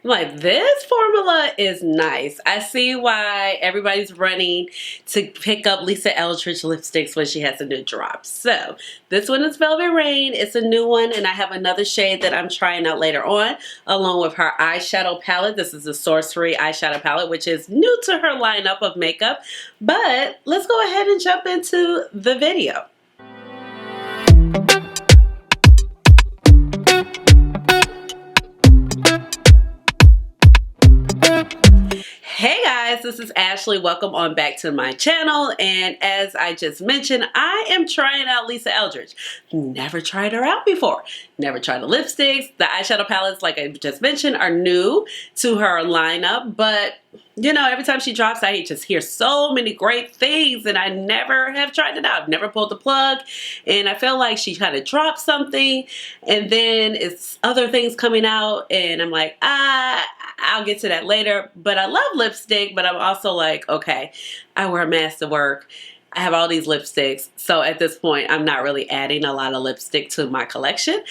I'm like, this formula is nice. I see why everybody's running to pick up Lisa Eldridge lipsticks when she has a new drop. So this one is Velvet Rain. It's a new one, and I have another shade that I'm trying out later on, along with her eyeshadow palette. This is the Sorcery eyeshadow palette, which is new to her lineup of makeup. But let's go ahead and jump into the video. Hey guys, this is Ashley. Welcome on back to my channel. And as I just mentioned, I am trying out Lisa Eldridge. Never tried her out before. Never tried the lipsticks. The eyeshadow palettes, like I just mentioned, are new to her lineup. But you know, every time she drops, I just hear so many great things, and I never have tried it out. I've never pulled the plug, and I feel like she kind of dropped something, and then it's other things coming out, and I'm like, I'll get to that later. But I love lipstick, but I'm also like, okay, I wear a mask to work. I have all these lipsticks, so at this point, I'm not really adding a lot of lipstick to my collection.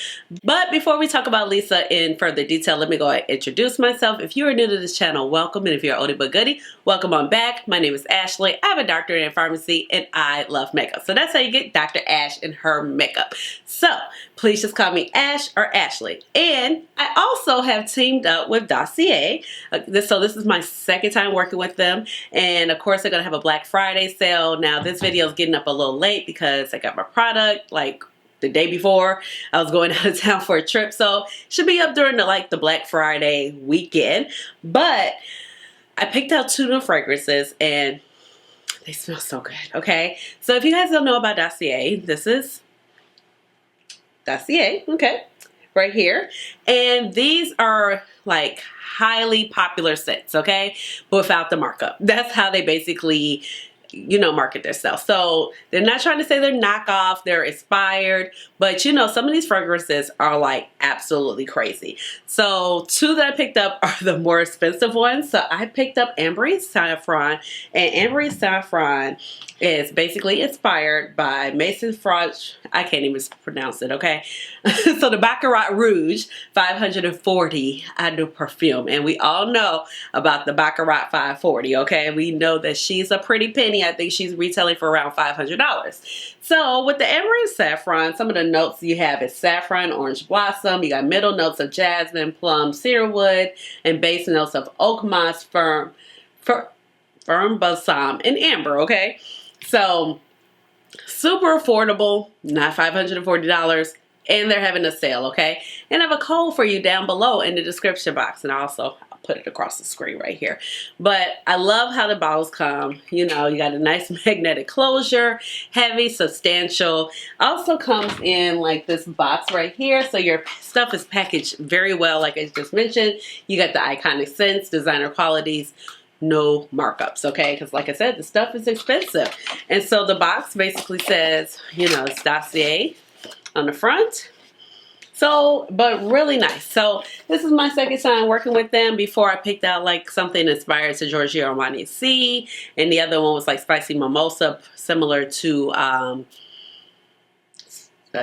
But before we talk about Lisa in further detail, let me go ahead and introduce myself. If you are new to this channel, welcome, and if you're oldie but goodie, welcome on back. My name is Ashley. I have a doctorate in pharmacy, and I love makeup. So that's how you get Dr. Ash and her makeup. So please just call me Ash or Ashley. And I also have teamed up with Dossier. So this is my second time working with them, and of course they're gonna have a Black Friday sale. Now this video is getting up a little late because I got my product like the day before I was going out of town for a trip, so should be up during the Black Friday weekend. But I picked out 2 new fragrances and they smell so good. Okay, so if you guys don't know about Dossier, this is Dossier, okay, right here, and these are like highly popular scents, okay, but without the markup. That's how they basically, you know, market themselves. So they're not trying to say they're knockoff, they're inspired, but you know, some of these fragrances are like absolutely crazy. So 2 that I picked up are the more expensive ones. So I picked up Ambery Saffron, and Ambery Saffron is basically inspired by Maison Franche. I can't even pronounce it, okay? So the Baccarat Rouge 540 Eau de Perfume. And we all know about the Baccarat 540, okay? We know that she's a pretty penny. I think she's retailing for around $500. So with the Ambery Saffron, some of the notes you have is saffron, orange blossom. You got middle notes of jasmine, plum, cedarwood, and base notes of oak moss, firm balsam, and amber, okay? So super affordable, not $540, and they're having a sale, okay? And I have a code for you down below in the description box, and I'll put it across the screen right here. But I love how the bottles come. You know, you got a nice magnetic closure, heavy, substantial. Also comes in like this box right here, so your stuff is packaged very well, like I just mentioned. You got the iconic scents, designer qualities, no markups, okay? Because like I said, the stuff is expensive. And so the box basically says, you know, it's Dossier on the front. So, but really nice. So this is my second time working with them. Before I picked out like something inspired to Giorgio Armani C, and the other one was like Spicy Mimosa, similar to I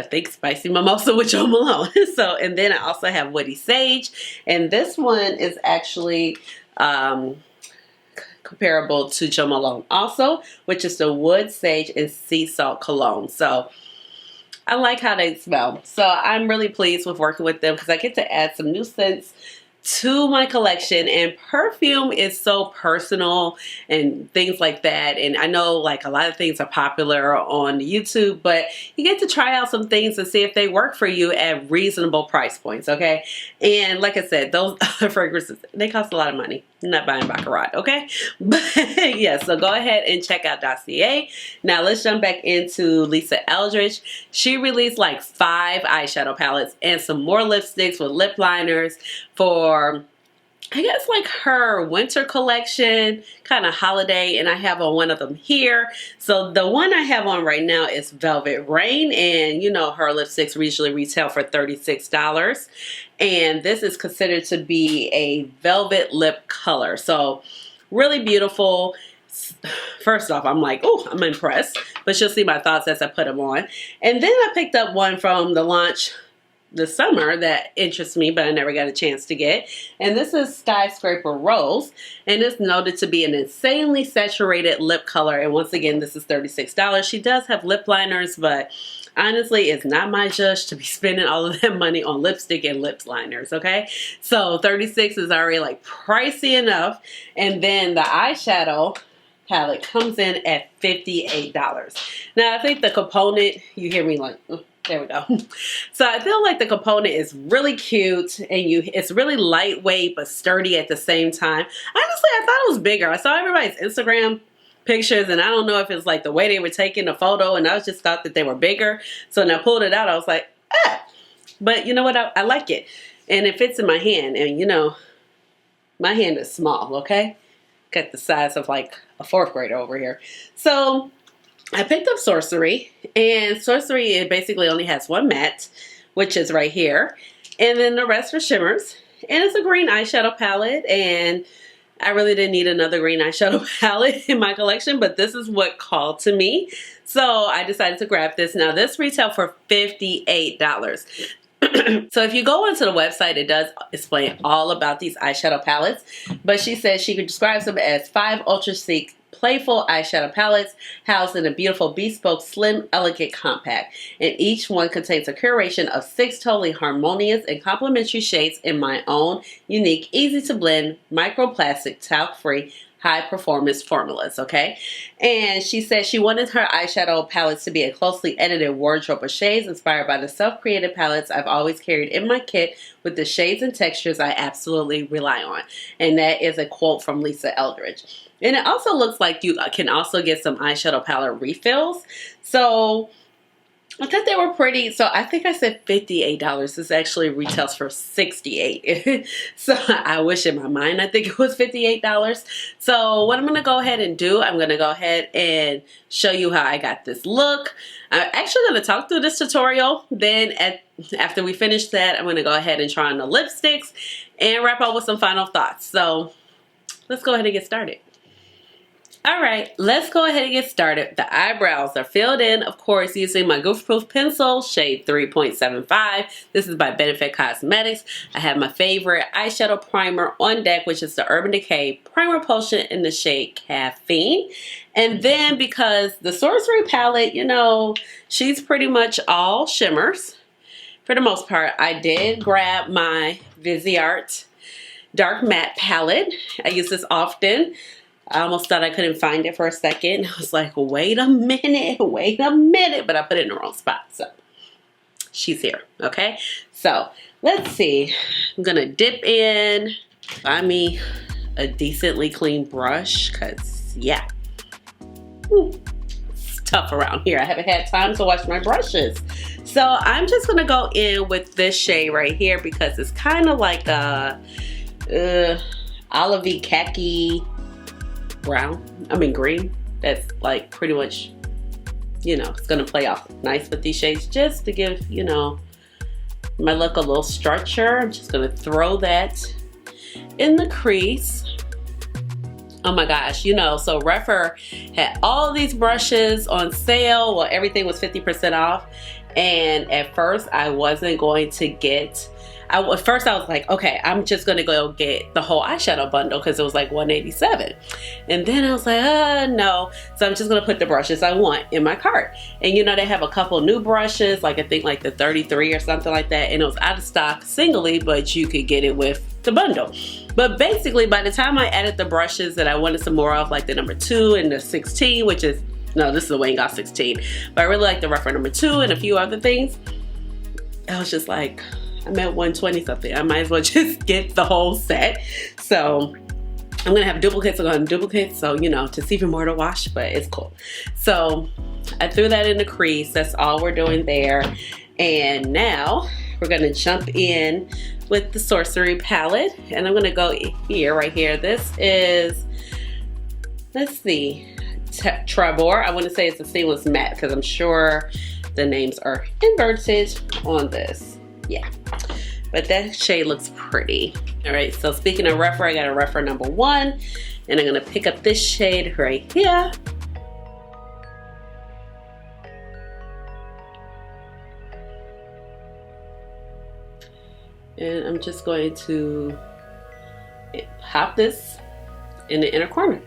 think Spicy Mimosa with Jo Malone. So, and then I also have Woody Sage, and this one is actually comparable to Jo Malone also, which is the Wood Sage and Sea Salt Cologne. So I like how they smell. So I'm really pleased with working with them because I get to add some new scents to my collection, and perfume is so personal and things like that. And I know like a lot of things are popular on YouTube, but you get to try out some things and see if they work for you at reasonable price points, okay? And like I said, those other fragrances, they cost a lot of money. I'm not buying Baccarat, okay? But yeah, so go ahead and check out Dossier. Now let's jump back into Lisa Eldridge. She released like 5 eyeshadow palettes and some more lipsticks with lip liners for, I guess, like her winter collection, kind of holiday, and I have on one of them here. So the one I have on right now is Velvet Rain, and you know her lipsticks usually retail for $36. And this is considered to be a velvet lip color. So really beautiful. First off, I'm like, oh, I'm impressed. But you'll see my thoughts as I put them on. And then I picked up one from the launch this summer that interests me, but I never got a chance to get. And this is Skyscraper Rose, and it's noted to be an insanely saturated lip color. And once again, this is $36. She does have lip liners, but honestly, it's not my judge to be spending all of that money on lipstick and lip liners, okay? So $36 is already like pricey enough. And then the eyeshadow palette comes in at $58. Now, I think the component, you hear me like, there we go. So I feel like the component is really cute, and it's really lightweight but sturdy at the same time. Honestly, I thought it was bigger. I saw everybody's Instagram pictures, and I don't know if it's like the way they were taking the photo, and I just thought that they were bigger. So when I pulled it out, I was like, ah. But you know what? I like it. And it fits in my hand, and you know, my hand is small, okay? Got the size of like a 4th grader over here. So I picked up Sorcery, and Sorcery, it basically only has one matte, which is right here, and then the rest are shimmers. And it's a green eyeshadow palette, and I really didn't need another green eyeshadow palette in my collection, but this is what called to me. So I decided to grab this. Now this retailed for $58. So if you go onto the website, it does explain all about these eyeshadow palettes, but she says she describes them as 5 ultra sleek playful eyeshadow palettes housed in a beautiful bespoke slim elegant compact, and each one contains a curation of 6 totally harmonious and complementary shades in my own unique, easy to blend, microplastic, talc free, high performance formulas, okay? And she said she wanted her eyeshadow palettes to be a closely edited wardrobe of shades inspired by the self-created palettes I've always carried in my kit with the shades and textures I absolutely rely on. And that is a quote from Lisa Eldridge. And it also looks like you can also get some eyeshadow palette refills. So I thought they were pretty. So I think I said $58. This actually retails for $68. So I wish in my mind I think it was $58. So what I'm going to go ahead and do, I'm going to go ahead and show you how I got this look. I'm actually going to talk through this tutorial. Then after we finish that, I'm going to go ahead and try on the lipsticks and wrap up with some final thoughts. So let's go ahead and get started. Alright, let's go ahead and get started. The eyebrows are filled in, of course, using my Goof Proof pencil, shade 3.75. This is by Benefit Cosmetics. I have my favorite eyeshadow primer on deck, which is the Urban Decay Primer Potion in the shade Caffeine. And then because the Sorcery palette, you know, she's pretty much all shimmers. For the most part, I did grab my Viseart Dark Matte palette. I use this often. I almost thought I couldn't find it for a second. I was like, wait a minute, but I put it in the wrong spot. So she's here, okay? So let's see. I'm gonna dip in, find me a decently clean brush, cause yeah, it's tough around here. I haven't had time to wash my brushes. So I'm just gonna go in with this shade right here because it's kind of like a olivey khaki green. That's like pretty much, you know, it's gonna play off nice with these shades just to give, you know, my look a little structure. I'm just gonna throw that in the crease. Oh my gosh, you know, so Rephr had all these brushes on sale. Well, everything was 50% off, and at first I wasn't going to get, at first I was like, okay, I'm just gonna go get the whole eyeshadow bundle because it was like $187. And then I was like, no. So I'm just gonna put the brushes I want in my cart. And you know, they have a couple new brushes, like I think like the 33 or something like that. And it was out of stock singly, but you could get it with the bundle. But basically, by the time I added the brushes that I wanted some more of, like the number 2 and the 16, which is, no, this is the Wayne Goss 16. But I really like the Rephr number 2 and a few other things. I was just like, I'm at 120 something. I might as well just get the whole set. So I'm gonna have duplicates. I'm gonna duplicate, so you know, just even more to wash, but it's cool. So I threw that in the crease. That's all we're doing there. And now we're gonna jump in with the Sorcery palette, and I'm gonna go here, right here. This is, let's see, Tribor. I want to say it's a seamless matte because I'm sure the names are inverted on this. Yeah, but that shade looks pretty. All right, so speaking of Rephr, I got a Rephr number 1, and I'm gonna pick up this shade right here. And I'm just going to pop this in the inner corner.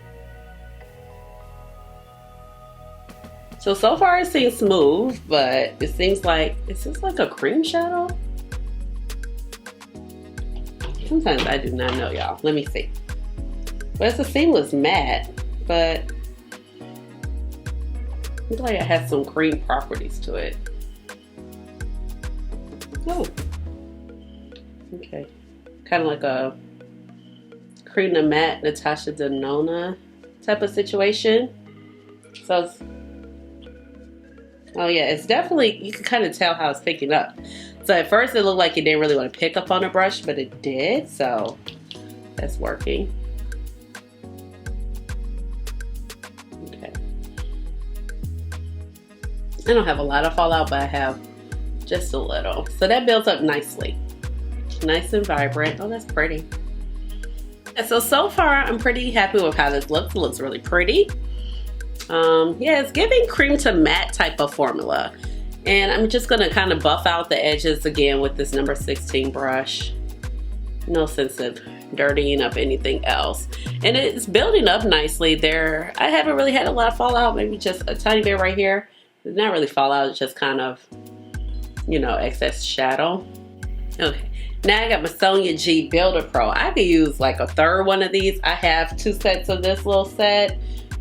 So far it seems smooth, but it seems like, is this like a cream shadow? Sometimes I do not know, y'all. Let me see. Well, it's a seamless matte, but it looks like it has some cream properties to it. Oh, okay. Kind of like a cream to matte Natasha Denona type of situation. So it's, oh yeah, it's definitely, you can kind of tell how it's picking up. So at first it looked like it didn't really want to pick up on the brush, but it did, so that's working. Okay. I don't have a lot of fallout, but I have just a little. So that builds up nicely. Nice and vibrant. Oh, that's pretty. And so far I'm pretty happy with how this looks. It looks really pretty. Yeah, it's giving cream to matte type of formula. And I'm just gonna kind of buff out the edges again with this number 16 brush. No sense of dirtying up anything else. And it's building up nicely there. I haven't really had a lot of fallout, maybe just a tiny bit right here. It's not really fallout, it's just kind of, you know, excess shadow. Okay, now I got my Sonia G Builder Pro. I could use like a third one of these. I have 2 sets of this little set,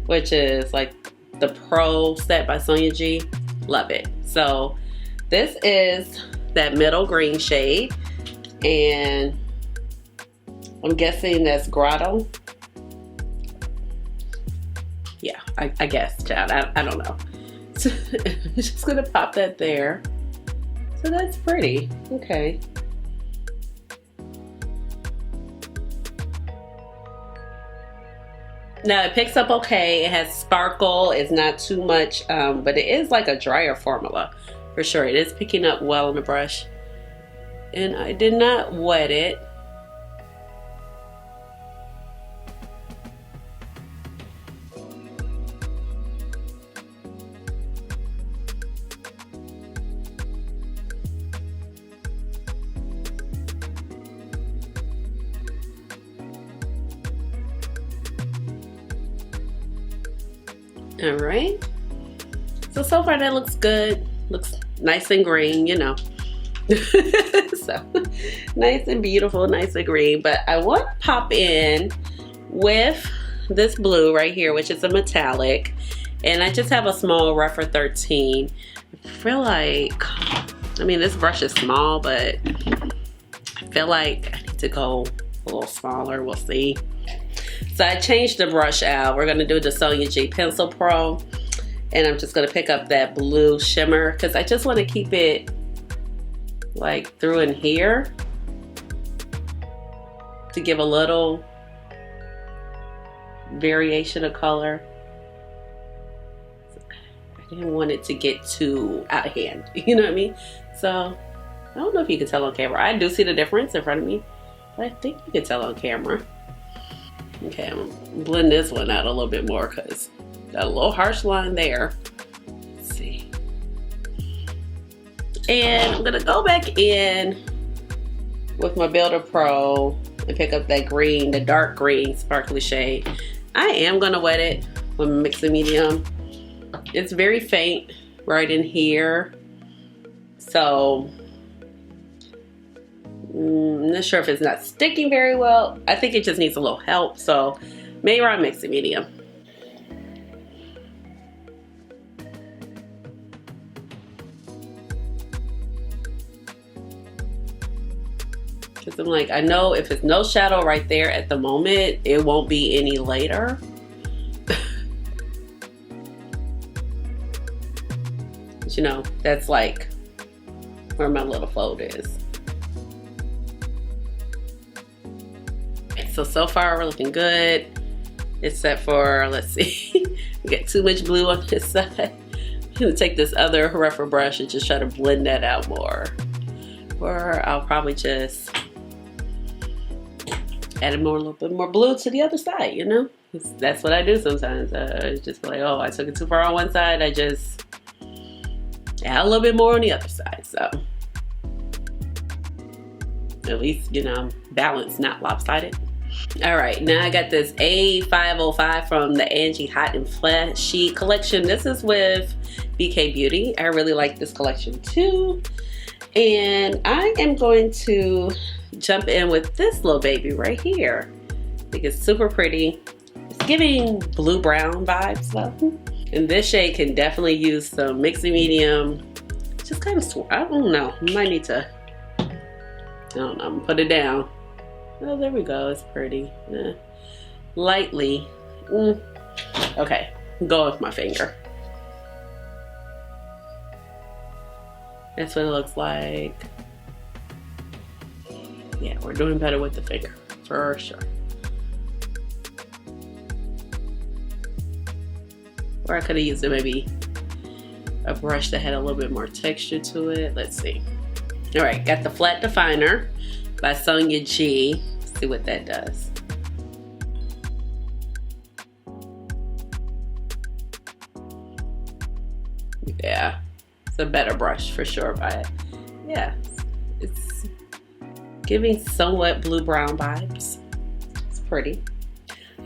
which is like the Pro set by Sonia G. Love it. So this is that middle green shade, and I'm guessing that's Grotto. Yeah, I guess, child. I don't know. So I'm just gonna pop that there. So that's pretty. Okay. Now it picks up okay. It has sparkle. It's not too much, but it is like a drier formula for sure. It is picking up well on the brush, and I did not wet it. All right, so far that looks good. Looks nice and green, you know. So nice and beautiful, nice and green. But I want to pop in with this blue right here, which is a metallic, and I just have a small Refer 13. I feel like, I mean, this brush is small, but I feel like I need to go a little smaller. We'll see. So I changed the brush out. We're gonna do the Sonia G Pencil Pro, and I'm just gonna pick up that blue shimmer because I just want to keep it like through in here to give a little variation of color. I didn't want it to get too out of hand, you know what I mean? So I don't know if you can tell on camera. I do see the difference in front of me, but I think you can tell on camera. Okay, I'm gonna blend this one out a little bit more because got a little harsh line there. Let's see. And I'm gonna go back in with my Builder Pro and pick up that green, the dark green sparkly shade. I am gonna wet it with mixing medium. It's very faint right in here. So I'm not sure if it's not sticking very well. I think it just needs a little help. So maybe I'll mix it medium. Because I'm like, I know if it's no shadow right there at the moment, it won't be any later. But you know, that's like where my little fold is. So far we're looking good, except for, let's see, we got too much blue on this side. I'm gonna take this other rougher brush and just try to blend that out more. Or I'll probably just add a little bit more blue to the other side, you know? That's what I do sometimes. I just feel like, oh, I took it too far on one side, I just add a little bit more on the other side, so. At least, you know, balanced, not lopsided. All right, now I got this A505 from the Angie Hot and Flashy collection. This is with BK Beauty. I really like this collection too. And I am going to jump in with this little baby right here. I think it's super pretty. It's giving blue-brown vibes though. And this shade can definitely use some mixing medium. Just kind of, I don't know, might need to, I don't know, put it down. Oh, there we go, it's pretty. Lightly. Okay, go with my finger. That's what it looks like. Yeah, we're doing better with the finger, for sure. Or I could have used maybe a brush that had a little bit more texture to it. Let's see. All right, got the Flat Definer by Sonia G. Let's see what that does. Yeah, it's a better brush for sure, but yeah, it's giving somewhat blue-brown vibes. It's pretty.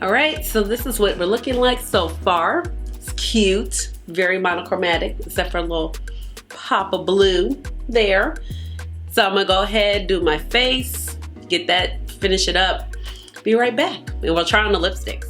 All right, so this is what we're looking like so far. It's cute, very monochromatic, except for a little pop of blue there. So I'm gonna go ahead, do my face, get that, finish it up, be right back, and we'll try on the lipsticks.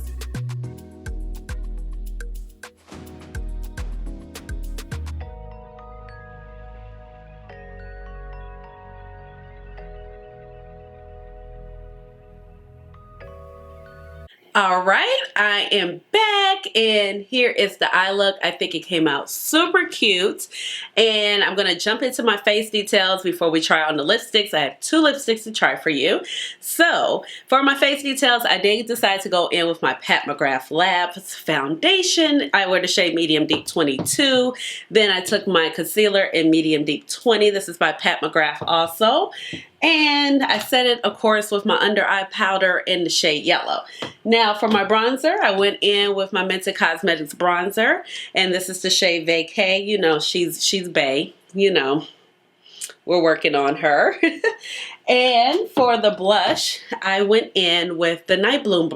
All right, I am back, and here is the eye look. I think it came out super cute, and I'm gonna jump into my face details before we try on the lipsticks. I have 2 lipsticks to try for you. So for my face details, I did decide to go in with my Pat McGrath Labs foundation. I wear the shade Medium Deep 22. Then I took my concealer in Medium Deep 20. This is by Pat McGrath also. And I set it, of course, with my under eye powder in the shade Yellow. Now for my bronzer, I went in with my Mented Cosmetics bronzer, and this is the shade Decay. You know, she's bae. You know, we're working on her. And for the blush, I went in with the Night Bloom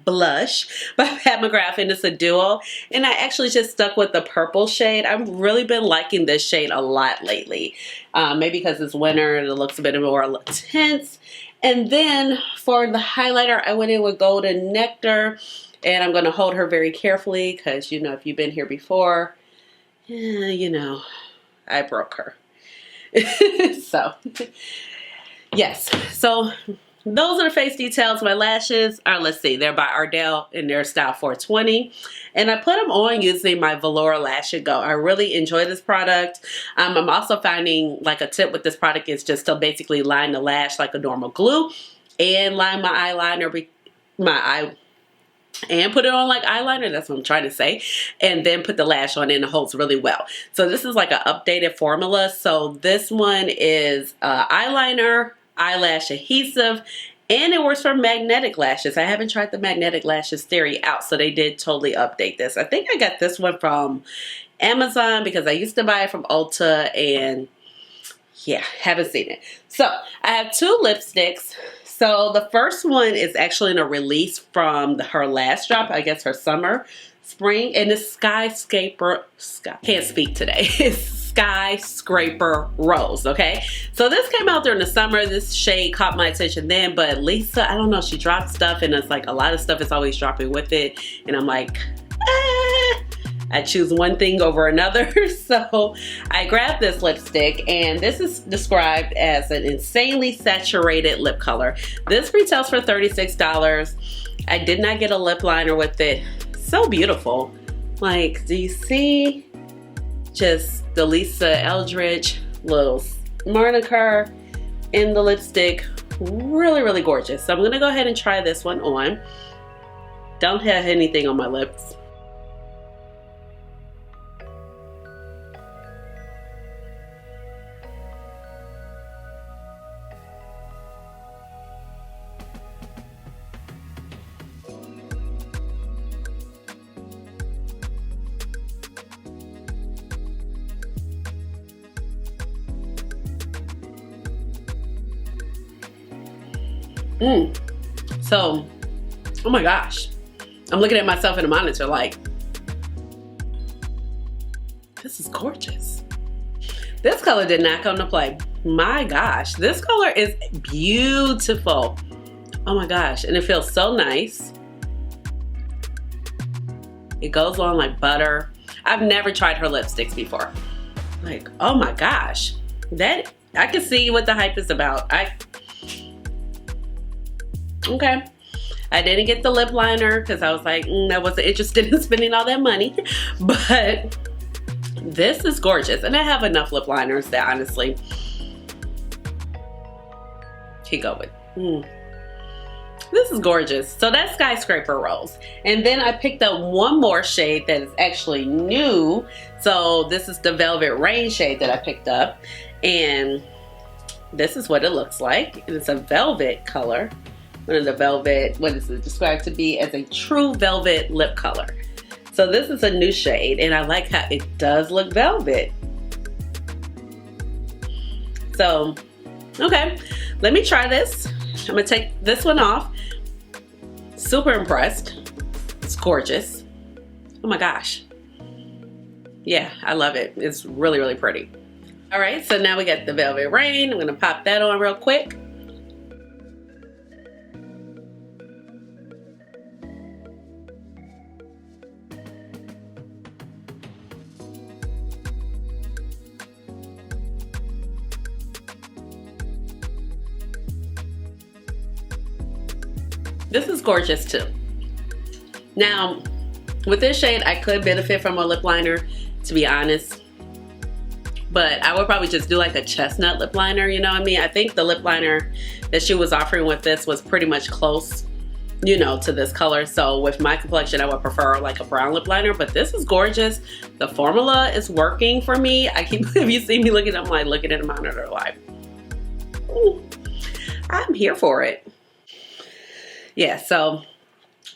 blush by Pat McGrath, and it's a duo. And I actually just stuck with the purple shade. I've really been liking this shade a lot lately. Maybe because it's winter and it looks a bit more intense. And then for the highlighter, I went in with Golden Nectar, and I'm going to hold her very carefully because, you know, if you've been here before, you know, I broke her. So, yes. So those are the face details. My lashes are, let's see, they're by Ardell in their style 420. And I put them on using my Velour Lash and Go. I really enjoy this product. I'm also finding like a tip with this product is just to basically line the lash like a normal glue and line my eyeliner, and put it on like eyeliner, that's what I'm trying to say, and then put the lash on and it holds really well. So this is like an updated formula. So this one is eyeliner, eyelash adhesive, and it works for magnetic lashes. I haven't tried the magnetic lashes theory out, so they did totally update this. I think I got this one from Amazon because I used to buy it from Ulta, and yeah, haven't seen it. So I have 2 lipsticks. So the first one is actually in a release from her last drop, I guess her summer, spring, and it's can't speak today. It's Skyscraper Rose, okay? So this came out during the summer. This shade caught my attention then, but Lisa, I don't know, she dropped stuff, and it's like a lot of stuff is always dropping with it, and I'm like, I choose one thing over another. So I grabbed this lipstick, and this is described as an insanely saturated lip color. This retails for $36. I did not get a lip liner with it. So beautiful. Like, do you see just the Lisa Eldridge little moniker in the lipstick? Really, really gorgeous. So I'm gonna go ahead and try this one on. Don't have anything on my lips. So, oh my gosh. I'm looking at myself in the monitor like, this is gorgeous. This color did not come to play. My gosh, this color is beautiful. Oh my gosh, and it feels so nice. It goes on like butter. I've never tried her lipsticks before. Like, oh my gosh. That, I can see what the hype is about. Okay. I didn't get the lip liner because I was like, I wasn't interested in spending all that money. But this is gorgeous. And I have enough lip liners that honestly can go with. This is gorgeous. So that's Skyscraper Rose. And then I picked up one more shade that is actually new. So this is the Velvet Rain shade that I picked up. And this is what it looks like. And it's a velvet color. One of the velvet, what is it described to be as a true velvet lip color. So this is a new shade and I like how it does look velvet. So, okay, let me try this. I'm gonna take this one off. Super impressed. It's gorgeous. Oh my gosh. Yeah, I love it. It's really, really pretty. All right, so now we got the Velvet Rain. I'm gonna pop that on real quick. This is gorgeous too. Now, with this shade, I could benefit from a lip liner, to be honest. But I would probably just do like a chestnut lip liner, you know what I mean? I think the lip liner that she was offering with this was pretty much close, you know, to this color. So with my complexion, I would prefer like a brown lip liner, but this is gorgeous. The formula is working for me. If you see me looking, I'm like looking at the monitor like, ooh, I'm here for it. Yeah, so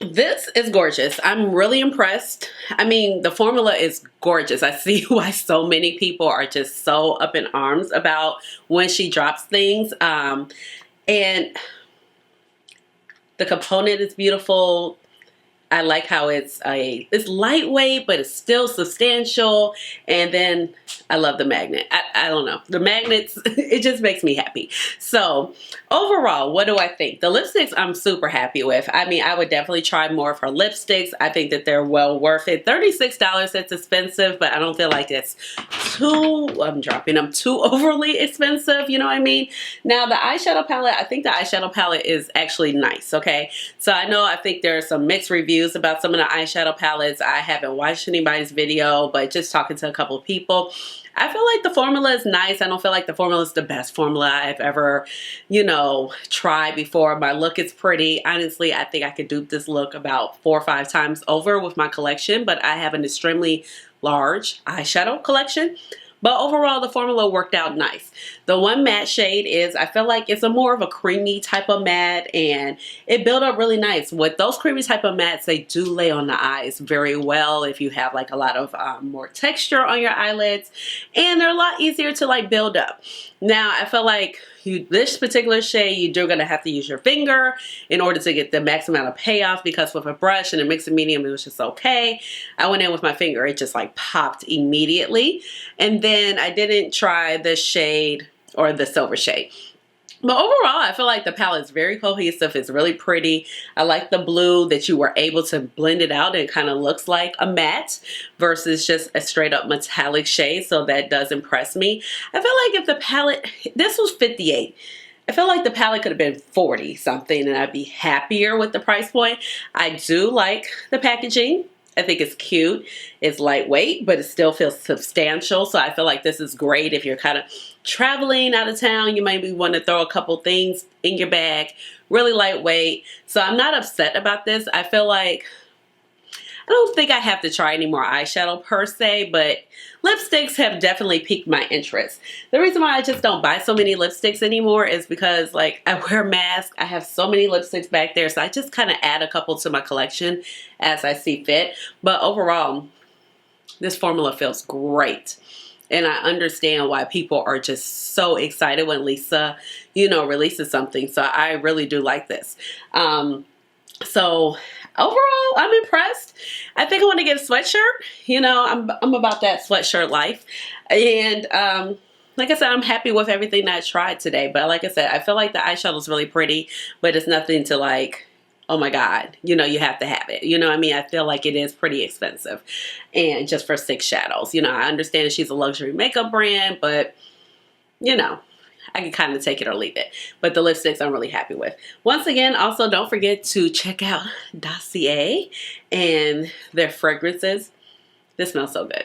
this is gorgeous. I'm really impressed. I mean, the formula is gorgeous. I see why so many people are just so up in arms about when she drops things. And the component is beautiful. I like how it's lightweight, but it's still substantial. And then I love the magnet. I don't know. The magnets, it just makes me happy. So overall, what do I think? The lipsticks I'm super happy with. I mean, I would definitely try more of her lipsticks. I think that they're well worth it. $36, that's expensive, but I don't feel like it's too overly expensive, you know what I mean? Now the eyeshadow palette, I think the eyeshadow palette is actually nice, okay? So I think there are some mixed reviews about some of the eyeshadow palettes. I haven't watched anybody's video, but just talking to a couple of people, I feel like the formula is nice. I don't feel like the formula is the best formula I've ever, tried before. My look is pretty. Honestly, I think I could dupe this look about 4 or 5 times over with my collection, but I have an extremely large eyeshadow collection. But overall, the formula worked out nice. The one matte shade is, I feel like it's a more of a creamy type of matte, and it built up really nice. With those creamy type of mattes, they do lay on the eyes very well if you have like a lot of more texture on your eyelids, and they're a lot easier to like build up. Now, I feel like this particular shade, you're gonna have to use your finger in order to get the max amount of payoff, because with a brush and a mix of medium, it was just okay. I went in with my finger, it just like popped immediately. And then I didn't try the shade or the silver shade. But overall, I feel like the palette's very cohesive. It's really pretty. I like the blue that you were able to blend it out. It kind of looks like a matte versus just a straight up metallic shade. So that does impress me. I feel like if the palette, this was $58. I feel like the palette could have been 40 something and I'd be happier with the price point. I do like the packaging. I think it's cute. It's lightweight, but it still feels substantial. So I feel like this is great if you're kind of traveling out of town. You maybe want to throw a couple things in your bag. Really lightweight. So I'm not upset about this. I feel like I don't think I have to try any more eyeshadow per se, but lipsticks have definitely piqued my interest. The reason why I just don't buy so many lipsticks anymore is because like I wear masks. I have so many lipsticks back there, so I just kind of add a couple to my collection as I see fit. But overall, this formula feels great. And I understand why people are just so excited when Lisa, you know, releases something. So I really do like this. So overall, I'm impressed. I think I want to get a sweatshirt. You know, I'm about that sweatshirt life. And like I said, I'm happy with everything that I tried today. But like I said, I feel like the eyeshadow is really pretty, but it's nothing to like, oh my God, you know, you have to have it. You know what I mean? I feel like it is pretty expensive. And just for 6 shadows. You know, I understand she's a luxury makeup brand, but you know, I can kind of take it or leave it. But the lipsticks I'm really happy with. Once again, also don't forget to check out Dossier and their fragrances. This smells so good.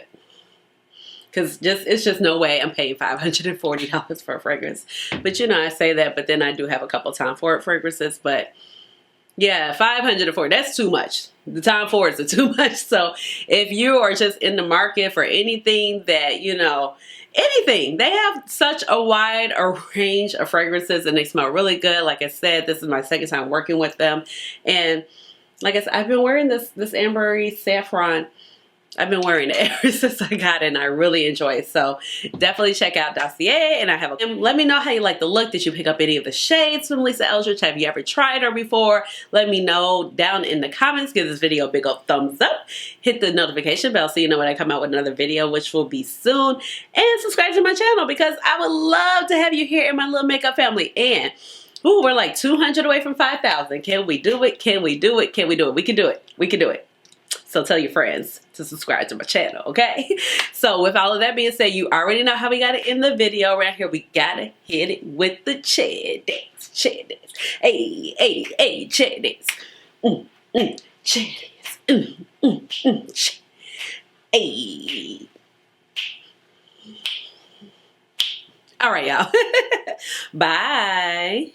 Because it's just no way I'm paying $540 for a fragrance. But you know, I say that, but then I do have a couple Tom Ford fragrances. But yeah, $540, that's too much. The Tom Fords are too much. So if you are just in the market for anything that, you know, anything, they have such a wide range of fragrances and they smell really good. Like I said, this is my second time working with them. And like I said, I've been wearing this ambery saffron. I've been wearing it ever since I got it and I really enjoy it. So definitely check out Dossier. And I have let me know how you like the look. Did you pick up any of the shades from Lisa Eldridge? Have you ever tried her before? Let me know down in the comments. Give this video a big old thumbs up. Hit the notification bell so you know when I come out with another video, which will be soon. And subscribe to my channel because I would love to have you here in my little makeup family. And ooh, we're like 200 away from 5,000. Can we do it? Can we do it? Can we do it? We can do it. We can do it. So tell your friends to subscribe to my channel, okay? So with all of that being said, you already know how we got it in the video right here. We gotta hit it with the chair dance, chair dance. Hey, hey, hey, chair dance. Chair dance. Hey. All right, y'all. Bye.